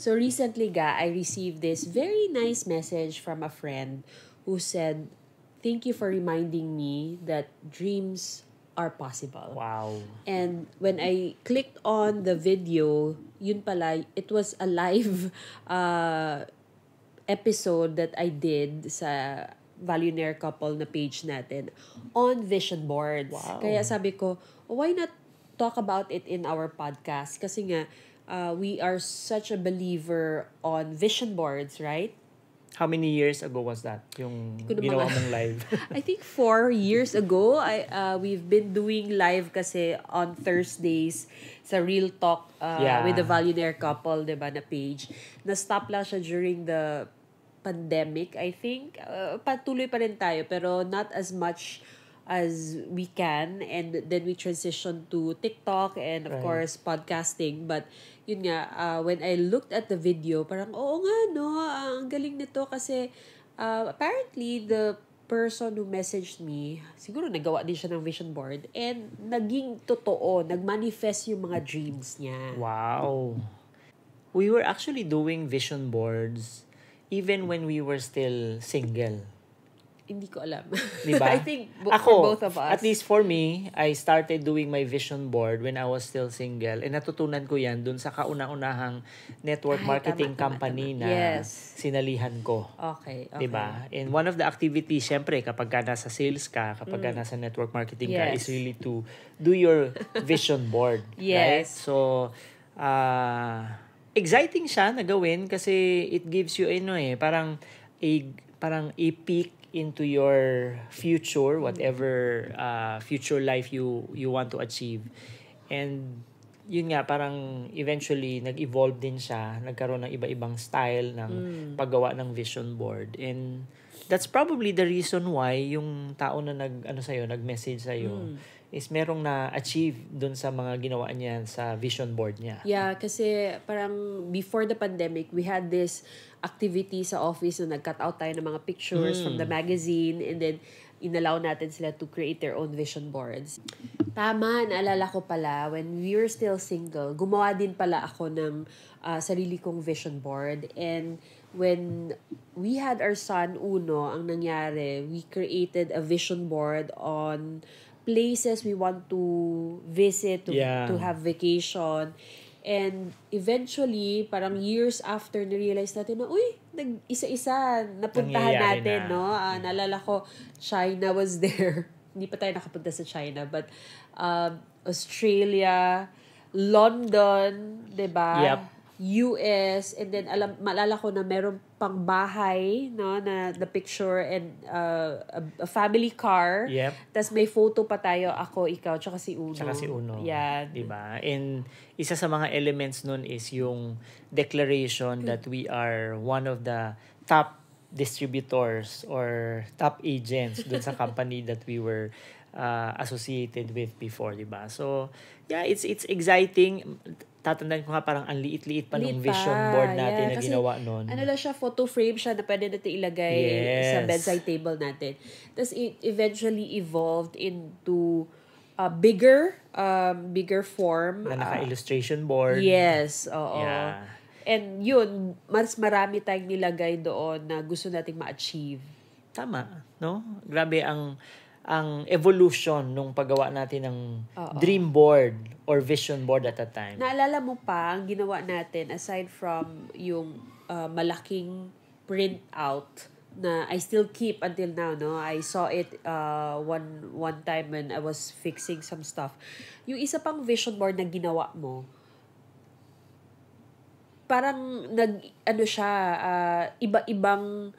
So recently, I received this very nice message from a friend who said, "Thank you for reminding me that dreams are possible." Wow. And when I clicked on the video, yun pala, it was a live uh, episode that I did sa Valunaire Couple na page natin on vision boards. Wow. Kaya sabi ko, why not talk about it in our podcast? Kasi nga, we are such a believer on vision boards, right? How many years ago was that? Yung ko na ginawa mga- mong live? I think 4 years ago, we've been doing live kasi on Thursdays sa Real Talk Yeah. with the Valunaire Couple, diba, na page. Na-stop lang siya during the pandemic, I think. Patuloy pa rin tayo, pero not as much as we can. And then we transition to TikTok and of Right. course podcasting. But yun nga, when I looked at the video, parang oo nga no, ang galing nito kasi apparently the person who messaged me, siguro nagawa din siya ng vision board and naging totoo, nagmanifest yung mga dreams niya. Wow. We were actually doing vision boards even when we were still single. Hindi ko alam. Diba? I think Ako, for both of us. at least for me, I started doing my vision board when I was still single. And natutunan ko yan dun sa kauna-unahang network Ay, marketing tama, company tama. na Yes. sinalihan ko. Okay, okay. Diba? And one of the activities, syempre, kapag ka nasa sales ka, kapag ka nasa network marketing ka, Yes. is really to do your vision board. Right? Yes. So, exciting siya na gawin kasi it gives you, parang a peek into your future, whatever future life you want to achieve. And yun nga, parang eventually nag-evolve din siya, nagkaroon ng iba-ibang style ng paggawa ng vision board. And that's probably the reason why yung tao na nag-message sa'yo is merong na-achieve dun sa mga ginawa niya sa vision board niya. Yeah, kasi parang before the pandemic, we had this activity sa office na nag-cut out tayo ng mga pictures from the magazine and then inallow natin sila to create their own vision boards. Tama, naalala ko pala, when we were still single, gumawa din pala ako ng sarili kong vision board. And when we had our son, Uno, ang nangyari, we created a vision board on places we want to visit, to have vacation. And eventually, parang years after, na-realize natin na, isa-isa, napuntahan Nangyayari natin, na. no? Naalala ko, China was there. Hindi pa tayo nakapunta sa China, but Australia, London, 'di ba? Yep. US, and then maalala ko na meron pang bahay, no, na the picture and a family car. Yep. Tas may photo pa tayo, ako, ikaw, tsaka si Uno. Tsaka si Uno. Yan. Diba? And isa sa mga elements nun is yung declaration that we are one of the top distributors or top agents dun sa company that we were associated with before, diba? So, yeah, it's exciting. Tatandaan ko nga parang ang liit-liit pa nung Liit vision pa, board natin na kasi ginawa nun. Ano lang siya, photo frame siya na pwede natin ilagay sa Yes. bedside table natin. Tapos it eventually evolved into a bigger form. Na naka-illustration board. Yes, oo. Yeah. And yun, mas marami tayong nilagay doon na gusto nating ma-achieve. Tama, no? Grabe ang evolution nung paggawa natin ng dream board or vision board at that time. Naalala mo pa, ang ginawa natin, aside from yung malaking printout na I still keep until now, no? I saw it one time when I was fixing some stuff. Yung isa pang vision board na ginawa mo, parang iba-ibang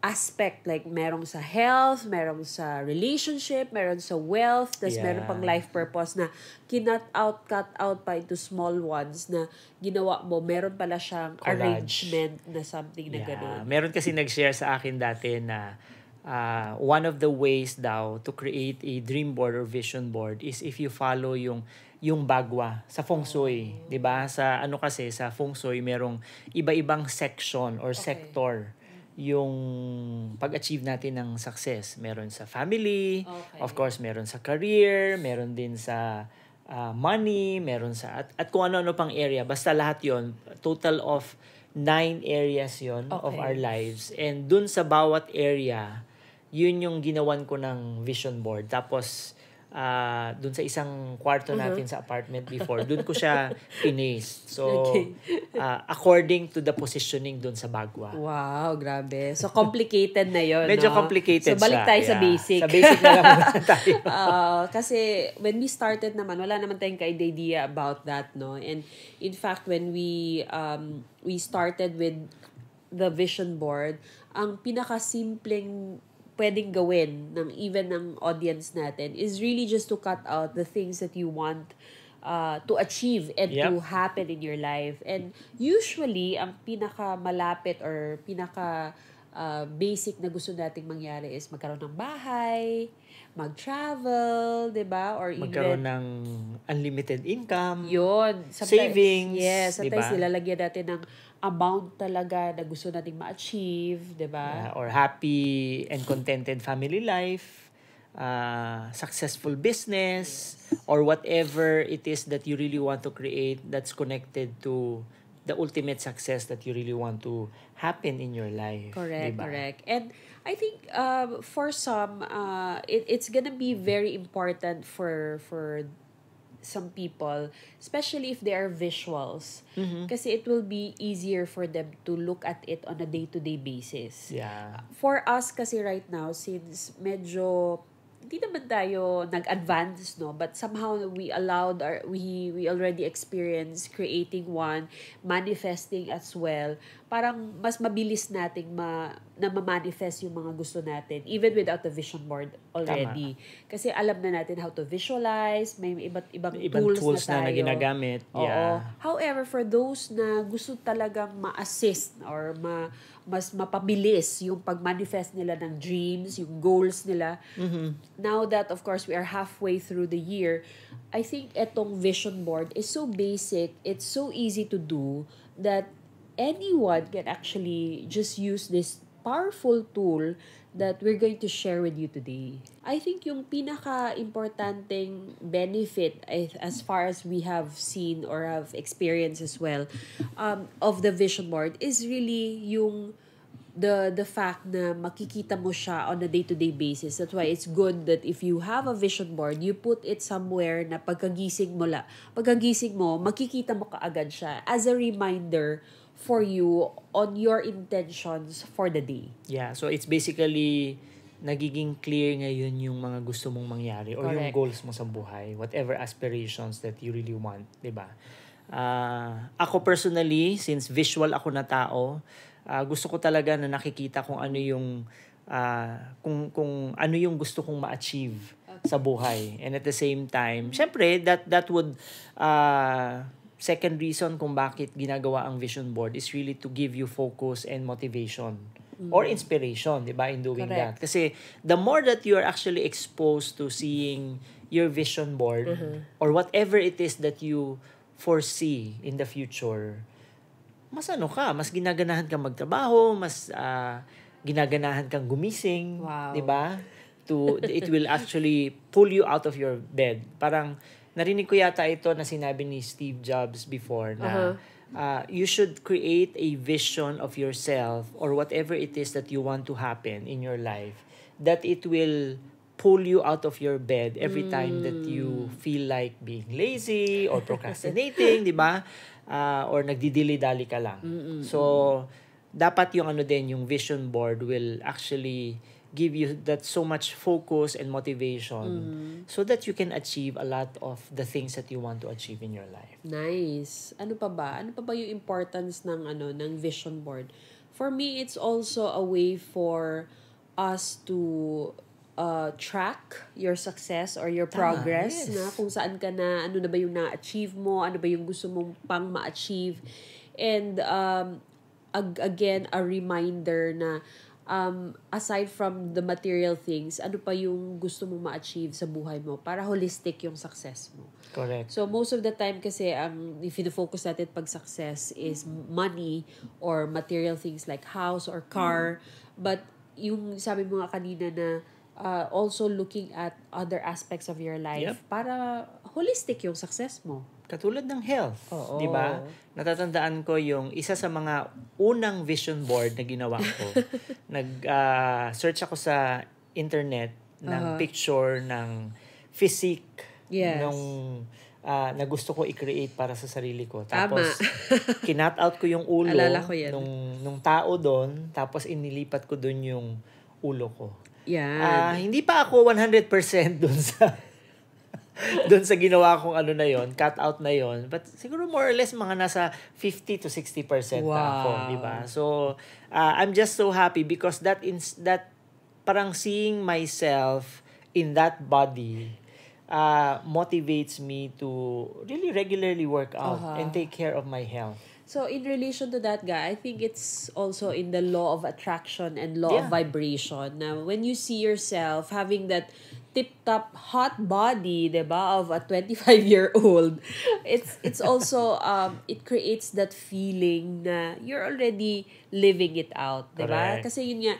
aspect, like merong sa health, merong sa relationship, meron sa wealth, tas meron pang life purpose na cut out pa into small ones na ginawa mo, meron pala siyang Collage. arrangement na something na gano'n. Meron kasi nag-share sa akin dati na one of the ways daw to create a dream board or vision board is if you follow yung bagwa sa feng shui, 'di ba? Sa kasi sa feng shui merong iba-ibang section or sector yung pag-achieve natin ng success. Meron sa family, of course meron sa career, meron din sa money, meron sa at kung ano-ano pang area, basta lahat 'yon, total of 9 areas 'yon of our lives. And dun sa bawat area, yun yung ginawan ko ng vision board. Tapos dun sa isang kwarto natin sa apartment before, dun ko siya pinaste. So Okay. according to the positioning dun sa Bagwa. Wow, grabe. So, complicated na yon, Medyo no? complicated So, balik siya. tayo sa Yeah. basic. Sa basic na lang muna tayo. Kasi, when we started naman, wala naman tayong idea about that, no? And, in fact, when we started with the vision board, ang pinakasimpleng pwedeng gawin ng even ng audience natin is really just to cut out the things that you want to achieve and to happen in your life. And usually, ang pinaka malapit or pinaka basic na gusto nating mangyari is magkaroon ng bahay, mag-travel, 'di ba? Or Magkaroon even ng unlimited income. yun. Savings, Yes, sometimes diba? nilalagyan natin ng amount talaga na gusto nating ma-achieve, 'di ba? Or happy and contented family life, successful business, or whatever it is that you really want to create that's connected to the ultimate success that you really want to happen in your life. Correct, diba? correct. And I think for some, it's gonna be very important for some people, especially if they are visuals. Kasi it will be easier for them to look at it on a day-to-day basis. Yeah. For us kasi right now, since medyo hindi naman tayo nag-advance, no, but somehow we already experienced creating one, manifesting as well. Parang mas mabilis nating na ma-manifest yung mga gusto natin even without the vision board already. Kasi alam na natin how to visualize, may iba't ibang tools na tayo. Na ginagamit. Oo. Yeah. However, for those na gusto talagang ma-assist or mas mapabilis yung pag-manifest nila ng dreams, yung goals nila. Now that, of course, we are halfway through the year, I think etong vision board is so basic, it's so easy to do that anyone can actually just use this powerful tool that we're going to share with you today. I think yung pinaka-importanting benefit, as far as we have seen or have experienced as well, of the vision board is really yung the fact na makikita mo siya on a day-to-day basis. That's why it's good that if you have a vision board, you put it somewhere na pagkagising mo, makikita mo kaagad siya as a reminder for you on your intentions for the day. Yeah, so it's basically nagiging clear ngayon yung mga gusto mong mangyari or yung Correct. goals mo sa buhay, whatever aspirations that you really want, 'di ba? Ako personally, since visual ako na tao, gusto ko talaga na nakikita kung ano yung kung ano yung gusto kong ma-achieve sa buhay. And at the same time, syempre that would second reason kung bakit ginagawa ang vision board is really to give you focus and motivation or inspiration, 'di ba, in doing Correct. that. Kasi the more that you are actually exposed to seeing your vision board or whatever it is that you foresee in the future, mas mas ginaganahan kang magtrabaho, mas ginaganahan kang gumising, Wow. 'di ba? It will actually pull you out of your bed. Parang narinig ko yata ito na sinabi ni Steve Jobs before na you should create a vision of yourself or whatever it is that you want to happen in your life, that it will pull you out of your bed every time that you feel like being lazy or procrastinating, 'di ba? Or nagdidili-dali ka lang. So dapat yung yung vision board will actually give you that so much focus and motivation so that you can achieve a lot of the things that you want to achieve in your life. Nice. Ano pa ba? Ano pa ba yung importance ng ng vision board? For me, it's also a way for us to track your success or your progress, yes. na kung saan ka na, ano na ba yung na-achieve mo, ano ba yung gusto mong pang ma-achieve. And again, a reminder na aside from the material things, ano pa yung gusto mong ma-achieve sa buhay mo para holistic yung success mo. Correct. So most of the time kasi if you focus natin pag success is money or material things like house or car, but yung sabi mo nga kanina na also looking at other aspects of your life para holistic yung success mo. Katulad ng health, Oo. 'di ba? Natatandaan ko yung isa sa mga unang vision board na ginawa ko. Search ako sa internet ng picture ng physique nung na gusto ko i-create para sa sarili ko. Tapos kinat out ko yung ulo Alala ko yan. nung tao doon, tapos inilipat ko doon yung ulo ko. Yan. Hindi pa ako 100% doon sa doon sa ginawa kong ano na yon, cut out na yon, but siguro more or less mga nasa 50 to 60% na ako, di ba? So I'm just so happy because that parang seeing myself in that body motivates me to really regularly work out and take care of my health. So in relation to that, guy, I think it's also in the law of attraction and law of vibration. Now, when you see yourself having that tip-top hot body, diba, of a 25-year-old, it's also it creates that feeling na you're already living it out, diba? Correct. Kasi yun nga,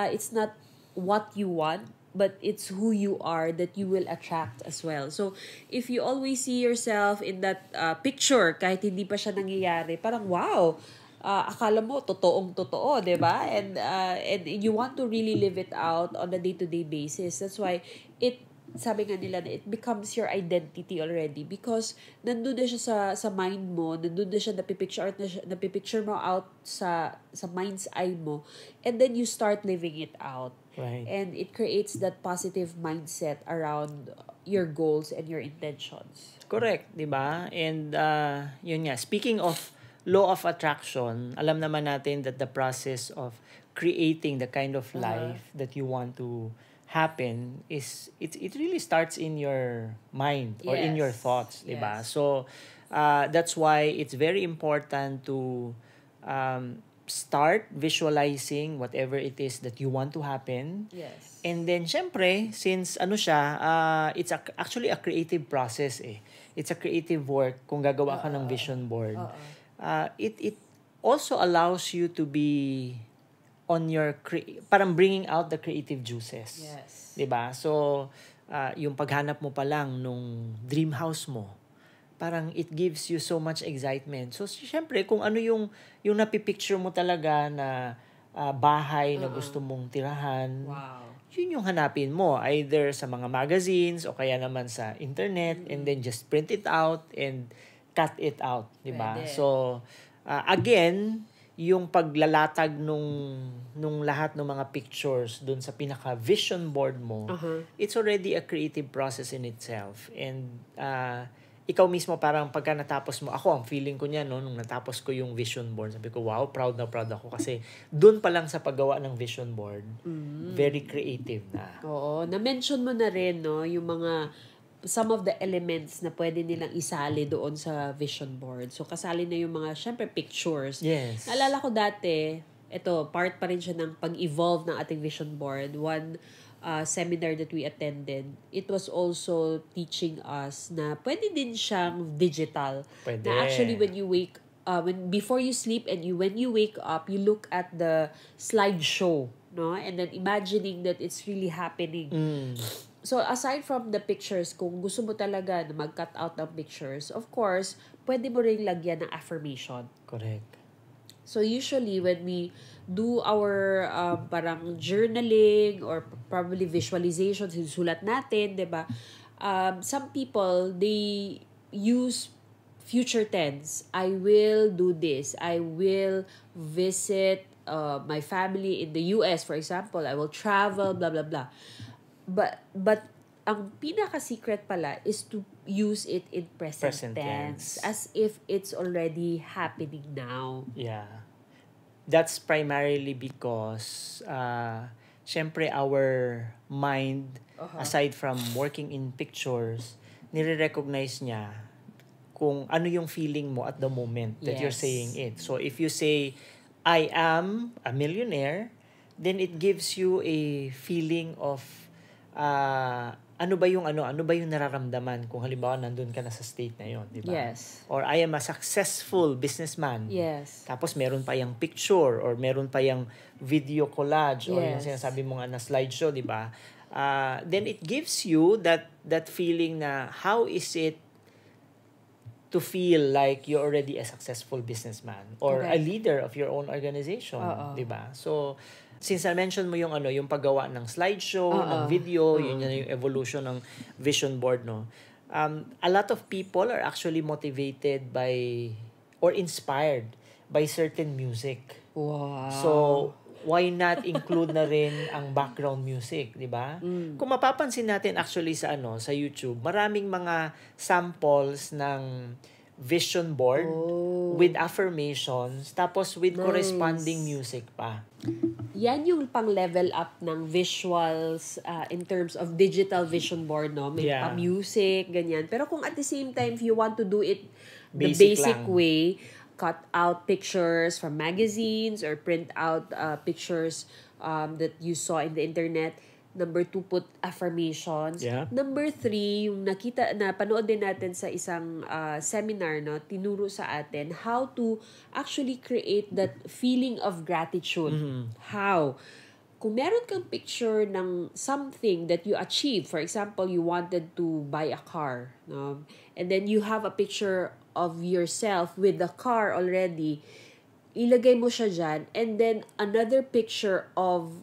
it's not what you want, but it's who you are that you will attract as well. So, if you always see yourself in that picture, kahit hindi pa siya nangyayari, parang wow, akala mo totoong-totoo, di ba? And you want to really live it out on a day-to-day basis. That's why sabi nga nila na it becomes your identity already because nandun na siya sa mind mo, nandun na siya napipicture mo out sa mind's eye mo, and then you start living it out. Right. And it creates that positive mindset around your goals and your intentions. Correct, di ba? And yun nga, speaking of law of attraction, alam naman natin that the process of creating the kind of life that you want to happen is it really starts in your mind or in your thoughts, di ba? So that's why it's very important to start visualizing whatever it is that you want to happen. Yes. And then syempre, since it's actually a creative process eh. It's a creative work kung gagawa ka ng vision board. It also allows you to be on your parang bringing out the creative juices. Yes. 'Di ba? So yung paghanap mo pa lang nung dream house mo, parang it gives you so much excitement. So syempre kung ano yung napipicture mo talaga na bahay na gusto mong tirahan. Wow. Yun yung hanapin mo either sa mga magazines o kaya naman sa internet and then just print it out and cut it out, 'di ba? So again, yung paglalatag nung lahat ng mga pictures dun sa pinaka vision board mo, it's already a creative process in itself. And ikaw mismo parang pagka natapos mo, ako ang feeling ko niya nung natapos ko yung vision board, sabi ko wow, proud na proud ako kasi dun pa lang sa paggawa ng vision board, very creative na. Oo, na-mention mo na rin no yung mga some of the elements na pwede nilang isali doon sa vision board. So, kasali na yung mga, syempre, pictures. Yes. Naalala ko dati, ito, part pa rin siya ng pag-evolve ng ating vision board. One seminar that we attended, it was also teaching us na pwede din siyang digital. Pwede. Na actually, when you wake before you sleep and when you wake up, you look at the slideshow, no? And then imagining that it's really happening. So, aside from the pictures, kung gusto mo talaga na mag-cut out ng pictures, of course, pwede mo rin lagyan ng affirmation. Correct. So, usually, when we do our parang journaling or probably visualization, sinusulat natin, di ba? Some people, they use future tense. I will do this. I will visit my family in the US, for example. I will travel, blah, blah, blah. But ang pinaka-secret pala is to use it in present tense. As if it's already happening now. Yeah. That's primarily because syempre our mind, aside from working in pictures, nire-recognize niya kung ano yung feeling mo at the moment that you're saying it. So if you say, I am a millionaire, then it gives you a feeling of ano ba yung nararamdaman kung halimbawa nandun ka na sa state na yon, di ba? Yes. Or I am a successful businessman. Yes. Tapos meron pa yung picture or meron pa yung video collage or yung sinasabi mo nga na slideshow, di ba? then it gives you that feeling na how is it to feel like you're already a successful businessman or a Correct. leader of your own organization, Oo. 'di ba? So since I mentioned mo yung yung paggawa ng slideshow, ng Oo. video, yun yung evolution ng vision board, no. A lot of people are actually motivated by or inspired by certain music. Wow. So, why not include na rin ang background music, 'di ba? Kung mapapansin natin actually sa sa YouTube, maraming mga samples ng vision board with affirmations tapos with corresponding music pa. Yan yung pang-level up ng visuals in terms of digital vision board, no? May Yeah. pa-music, ganyan. Pero kung at the same time, if you want to do it the Basic basic lang. way, cut out pictures from magazines or print out pictures that you saw in the internet. Number 2, put affirmations. Yeah. Number 3, yung napanood din natin sa isang seminar, no, tinuro sa atin how to actually create that feeling of gratitude. How? Kung meron kang picture ng something that you achieved, for example, you wanted to buy a car, no, and then you have a picture of yourself with the car already, ilagay mo siya dyan, and then another picture of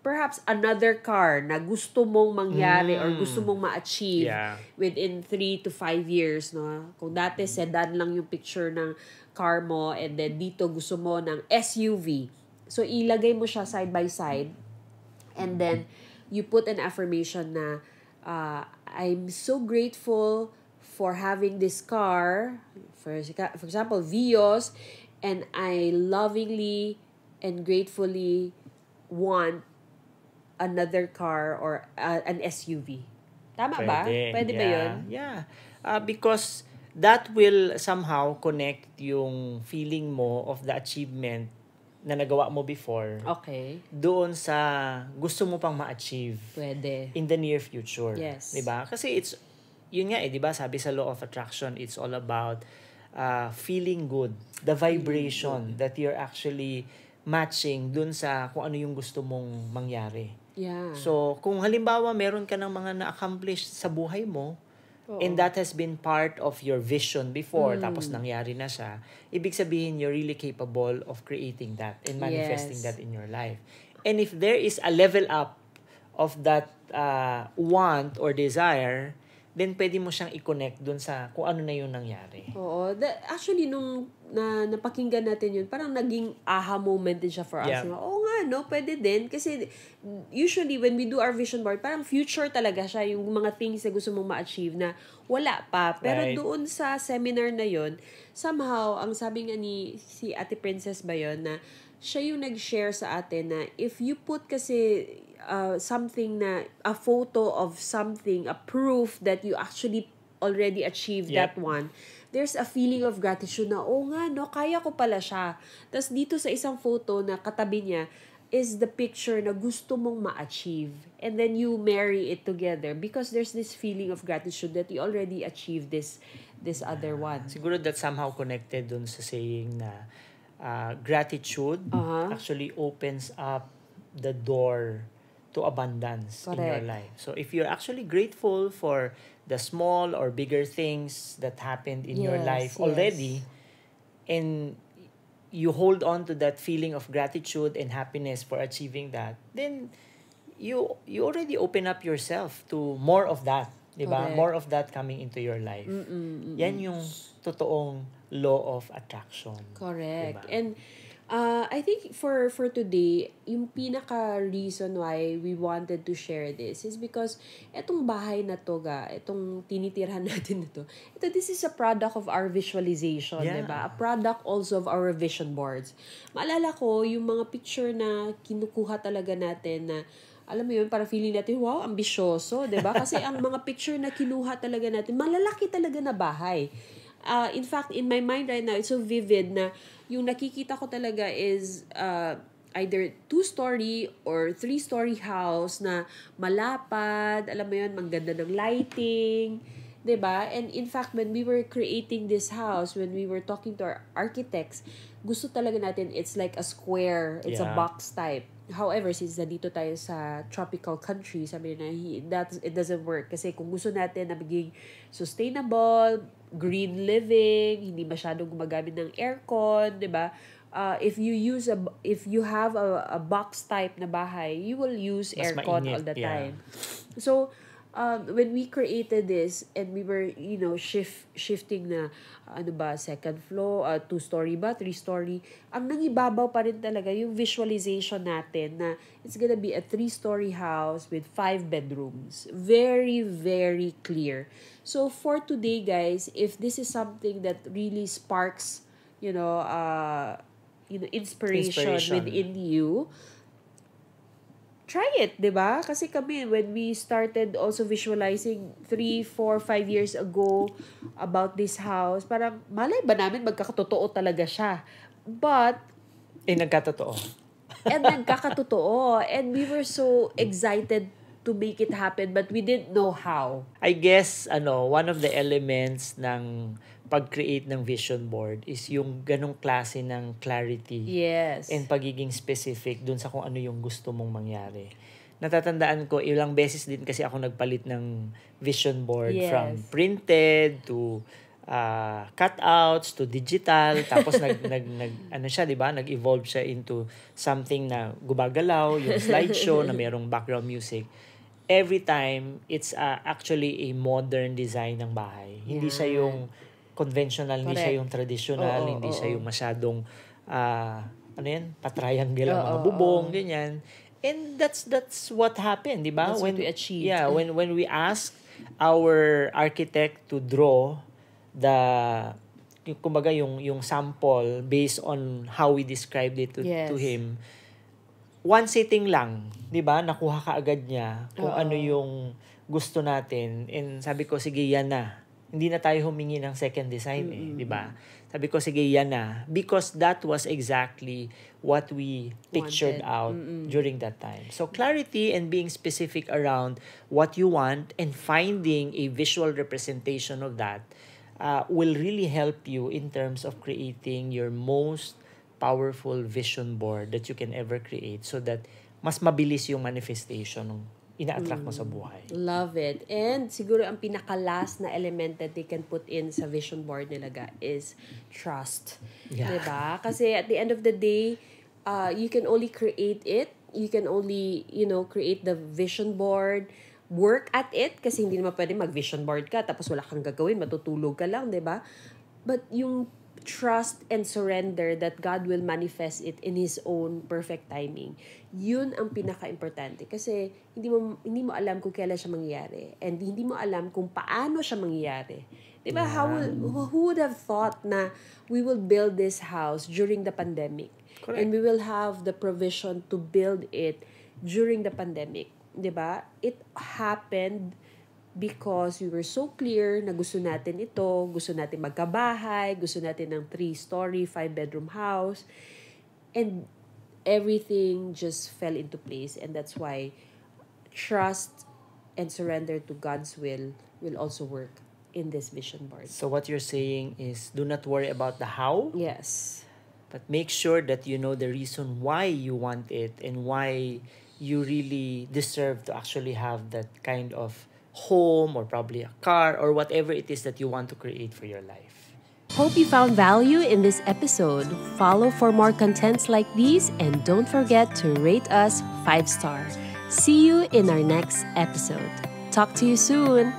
perhaps another car na gusto mong mangyari or gusto mong ma-achieve Yeah. within 3 to 5 years, no? Kung dati sedan lang yung picture ng car mo and then dito gusto mo ng SUV. So, ilagay mo siya side by side and then you put an affirmation na I'm so grateful for having this car, for example, Vios, and I lovingly and gratefully want another car or an SUV. Tama ba? Pwede ba yun? Yeah. Because that will somehow connect yung feeling mo of the achievement na nagawa mo before Okay. doon sa gusto mo pang ma-achieve Pwede. in the near future. Yes. 'Di ba? Kasi yun nga 'di ba? Sabi sa law of attraction, it's all about feeling good, the vibration that you're actually matching dun sa kung ano yung gusto mong mangyari. Yeah. So, kung halimbawa meron ka ng mga na-accomplish sa buhay mo, and that has been part of your vision before, tapos nangyari na siya, ibig sabihin you're really capable of creating that and manifesting Yes. that in your life. And if there is a level up of that want or desire, then pwede mo siyang i-connect dun sa kung ano na yung nangyari. Oo. Actually, nung napakinggan natin yun, parang naging aha moment din siya for us. Yeah. Oo nga, no? Pwede din. Kasi usually, when we do our vision board, parang future talaga siya. Yung mga things na gusto mong ma-achieve na wala pa. Pero Right. doon sa seminar na yun, somehow, ang sabi nga ni si Ate Princess ba yun, na siya yung nag-share sa atin na if you put kasi something na, a photo of something, a proof that you actually already achieved that one, there's a feeling of gratitude na, oh nga, no, kaya ko pala siya. Tapos dito sa isang photo na katabi niya is the picture na gusto mong ma-achieve. And then you marry it together because there's this feeling of gratitude that you already achieved this other one. Siguro that somehow connected dun sa saying na gratitude actually opens up the door to abundance in your Correct. life. So if you're actually grateful for the small or bigger things that happened in your Yes, life yes. already, and you hold on to that feeling of gratitude and happiness for achieving that, then you already open up yourself to more of that, 'di ba? Correct. More of that coming into your life. Yan yung totoong law of attraction. Correct. Diba? And I think for today, yung pinaka-reason why we wanted to share this is because etong bahay na to, itong tinitirhan natin na to, this is a product of our visualization, Yeah. diba? A product also of our vision boards. Maalala ko, yung mga picture na kinukuha talaga natin na, alam mo yun, parang feeling natin, wow, ambisyoso, diba? Kasi ang mga picture na kinuha talaga natin, malalaki talaga na bahay. In fact, in my mind right now, it's so vivid na yung nakikita ko talaga is either 2-story or 3-story house na malapad, alam mo yun, mangganda ng lighting, 'di ba? And in fact, when we were creating this house, when we were talking to our architects, gusto talaga natin it's like a square, it's a Yeah. box type. however, since nandito tayo sa tropical country, sabi na it doesn't work. Kasi kung gusto natin na maging sustainable, green living, hindi masyadong gumagamit ng aircon, di ba? If you have a box type na bahay, you will use Mas aircon mainit, all the yeah. time. So, when we created this and we were, shifting na, second floor, 2-story ba, 3-story, ang nangibabaw pa rin talaga yung visualization natin na it's gonna be a 3-story house with 5 bedrooms. Very, very clear. So, for today, guys, if this is something that really sparks, inspiration within you, try it, di ba? Kasi kami, when we started also visualizing 3, 4, 5 years ago about this house, parang malay ba namin magkakatotoo talaga siya. But, Nagkatotoo. nagkakatotoo. And we were so excited to make it happen, but we didn't know how. I guess, one of the elements ng pag-create ng vision board is yung ganong klase ng clarity. Yes. And pagiging specific dun sa kung ano yung gusto mong mangyari. Natatandaan ko, ilang beses din kasi ako nagpalit ng vision board Yes. from printed to cutouts to digital. Tapos nag-evolve siya into something na gumagalaw, yung slideshow na mayroong background music. Every time, it's actually a modern design ng bahay. Hindi siya yung conventional, hindi siya yung traditional, hindi siya yung masyadong patriangle ang mga bubong, ganyan. And that's what happened, di ba? That's what we achieved. Yeah, when we asked our architect to draw kumbaga yung sample based on how we described it to him, one sitting lang, di ba? Nakuha ka agad niya kung ano yung gusto natin. And sabi ko, sige, yan na. Hindi na tayo humingi ng second design di ba? Sabi ko, sige, yan na. Because that was exactly what we pictured out during that time. So, clarity and being specific around what you want and finding a visual representation of that will really help you in terms of creating your most powerful vision board that you can ever create so that mas mabilis yung manifestation ng ina-attract mo sa buhay. Love it. And siguro ang pinaka-last na element that they can put in sa vision board nila is trust. Yeah. Diba? Kasi at the end of the day, you can only create it. You can only, create the vision board, work at it, kasi hindi naman pwede mag-vision board ka, tapos wala kang gagawin, matutulog ka lang, diba? But yung trust and surrender that God will manifest it in His own perfect timing. Yun ang pinaka-importante. Kasi hindi mo alam kung kailan siya mangyayari. And hindi mo alam kung paano siya mangyayari. Diba? Yeah. Who would have thought na we will build this house during the pandemic? Correct. And we will have the provision to build it during the pandemic. Diba? It happened because we were so clear na gusto natin ito, gusto natin magkabahay, gusto natin ng 3-story, 5-bedroom house, and everything just fell into place. And that's why trust and surrender to God's will also work in this vision board. So what you're saying is, do not worry about the how, Yes. but make sure that you know the reason why you want it and why you really deserve to actually have that kind of home or probably a car or whatever it is that you want to create for your life. Hope you found value in this episode. Follow for more contents like these and don't forget to rate us 5 stars. See you in our next episode. Talk to you soon.